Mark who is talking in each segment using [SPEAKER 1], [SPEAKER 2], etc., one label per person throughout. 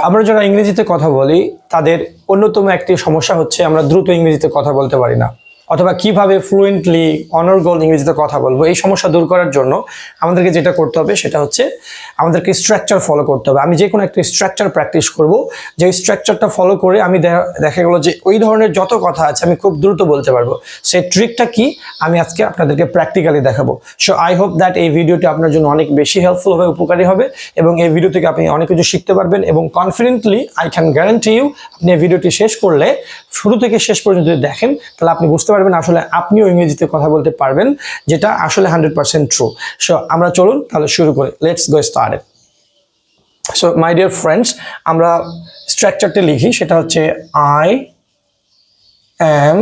[SPEAKER 1] আমরা যারা ইংরেজিতে কথা বলি তাদের অন্যতম একটি সমস্যা হচ্ছে আমরা দ্রুত ইংরেজিতে কথা বলতে পারি না, অথবা কিভাবে ফ্লুয়েন্টলি অনর্গল ইংরেজিতে কথা বলবো। এই সমস্যা দূর করার জন্য আমাদেরকে যেটা করতে হবে সেটা হচ্ছে আমাদেরকে স্ট্রাকচার ফলো করতে হবে। আমি যে কোনো একটা স্ট্রাকচার প্র্যাকটিস করব, যে স্ট্রাকচারটা ফলো করে আমি দেখা গেলো যে ওই ধরনের যত কথা আছে আমি খুব দ্রুত বলতে পারবো। সেই ট্রিকটা কি আমি আজকে আপনাদেরকে প্র্যাকটিক্যালি দেখাবো। সো আই হোপ দ্যাট এই ভিডিওটি আপনার জন্য অনেক বেশি হেল্পফুল হবে, উপকারী হবে, এবং এই ভিডিও থেকে আপনি অনেক কিছু শিখতে পারবেন। এবং confidently I can guarantee you আপনি এই ভিডিওটি শেষ করলে, শুরু থেকে শেষ পর্যন্ত যদি দেখেন, তাহলে আপনি বুঝতে পারবেন আসলে আপনিও ইংরেজিতে কথা বলতে পারবেন, যেটা আসলে 100% ট্রু। সো আমরা চলুন তাহলে শুরু করি। Let's go started. So my dear friends, আমরা স্ট্রাকচারটা লিখি, সেটা হচ্ছে I am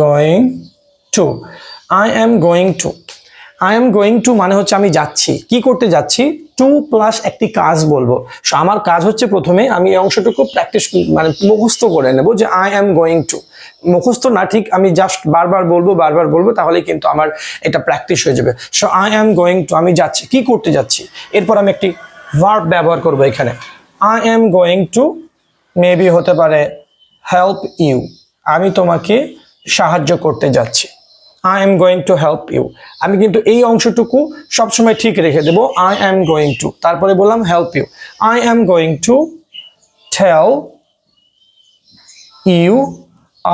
[SPEAKER 1] going to. I am going to, I am going to মানে হচ্ছে আমি যাচ্ছি। কি করতে যাচ্ছি? টু প্লাস একটি কাজ বলবো। সো আমার কাজ হচ্ছে প্রথমে আমি এই অংশটুকু প্র্যাকটিস মুখস্থ করে নেব যে আই এম গোয়িং টু। মুখস্থ না, ঠিক আমি জাস্ট বারবার বলবো, তাহলে কিন্তু আমার এটা প্র্যাকটিস হয়ে যাবে। So I am going to, আমি যাচ্ছি। কি করতে যাচ্ছি? এরপর আমি একটি ভার্ব ব্যবহার করব এখানে। I am going to maybe হতে পারে হেল্প ইউ, আমি তোমাকে সাহায্য করতে যাচ্ছি। I am going to help you, আমি কিন্তু এই অংশটুকু সবসময় ঠিক রেখে দেব। I am going to, তারপরে বললাম help you। I am going to tell you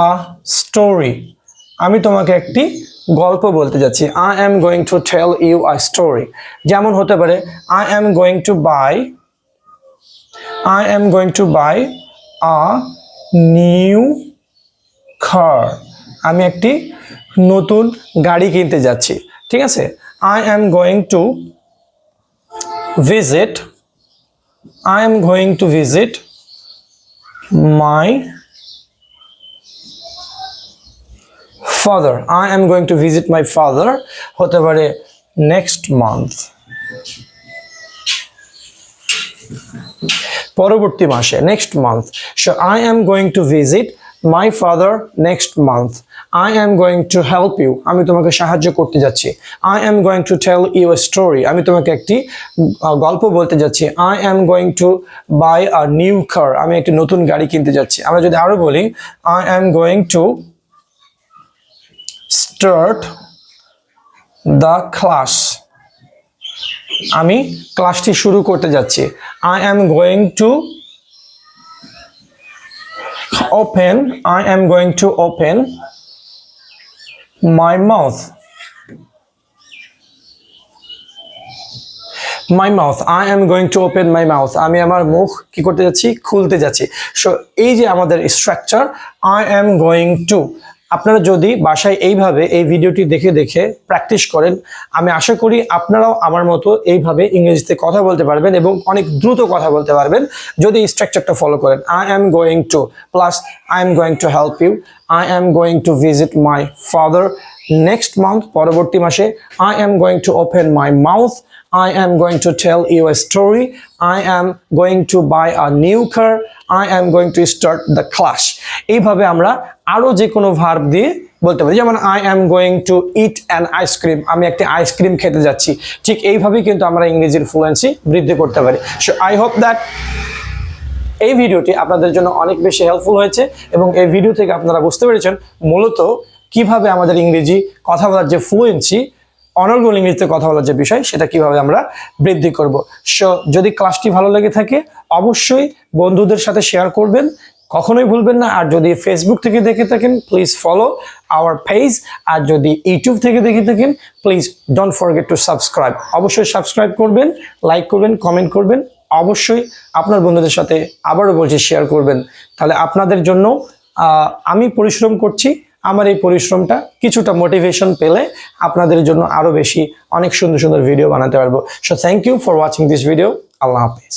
[SPEAKER 1] a story, আমি তোমাকে একটি গল্প বলতে যাচ্ছি। I am going to tell you a story। যেমন হতে পারে I am going to buy a new car, আমি একটি নতুন গাড়ি কিনতে যাচ্ছি। ঠিক আছে? I am going to visit my father, I am going to visit my father হতে পারে next month, পরবর্তী মাসে, next month। So I am going to visit my father next month। I am going to help you, আমি তোমাকে সাহায্য করতে যাচ্ছি। I am going to tell you a story, আমি তোমাকে একটি গল্প বলতে যাচ্ছি। I am going to buy a new car, আমি একটি নতুন গাড়ি কিনতে যাচ্ছি। আমরা যদি আরো বলি I am going to start the class, আমি ক্লাসটি শুরু করতে যাচ্ছি। I am going to open my mouth, I am going to open my mouth, আমি আমার মুখ কি করতে যাচ্ছি? খুলতে যাচ্ছি। সো এই যে আমাদের structure I am going to, আপনারা যদি বাসায় এইভাবে এই ভিডিওটি দেখে প্র্যাকটিস করেন, আমি আশা করি আপনারাও আমার মতো এইভাবে ইংরেজিতে কথা বলতে পারবেন এবং অনেক দ্রুত কথা বলতে পারবেন যদি এই স্ট্রাকচারটা ফলো করেন। I am going to plus I am going to help you, I am going to visit my father next month, পরবর্তী মাসে I am going to open my mouth, I am going to tell you a story, I am going to buy a new car, I am going to start the class। এইভাবে আমরা আরো যে কোনো verb দিয়ে বলতে পারি। যেমন I am going to eat an ice cream, আমি একটি আইসক্রিম খেতে যাচ্ছি। ঠিক এইভাবেই কিন্তু আমরা ইংরেজির ফ্লুয়েন্সি বৃদ্ধি করতে পারি। সো আই হোপ দ্যাট এই ভিডিওটি আপনাদের জন্য অনেক বেশি হেল্পফুল হয়েছে এবং এই ভিডিও থেকে আপনারা বুঝতে পেরেছেন মূলত কিভাবে আমাদের ইংরেজি কথা বলার যে ফ্লুয়েন্সি, অনর্গল ইংরেজিতে কথা বলার যে বিষয়, সেটা কিভাবে আমরা বৃদ্ধি করব। সো যদি ক্লাসটি ভালো লেগে থাকে অবশ্যই বন্ধুদের সাথে শেয়ার করবেন, কখনোই ভুলবেন না। আর যদি ফেসবুক থেকে দেখে থাকেন প্লিজ ফলো আওয়ার পেজ, আর যদি ইউটিউব থেকে দেখে থাকেন please don't forget to subscribe. অবশ্যই সাবস্ক্রাইব করবেন, লাইক করবেন, কমেন্ট করবেন, অবশ্যই আপনার বন্ধুদের সাথে আবারও বলছি শেয়ার করবেন। তাহলে আপনাদের জন্য আমি পরিশ্রম করছি, আমার এই পরিশ্রমটা কিছুটা মোটিভেশন পেলে আপনাদের জন্য আরো বেশি অনেক সুন্দর ভিডিও বানাতে পারবো। So thank you for watching this video. আল্লাহ হাফেজ।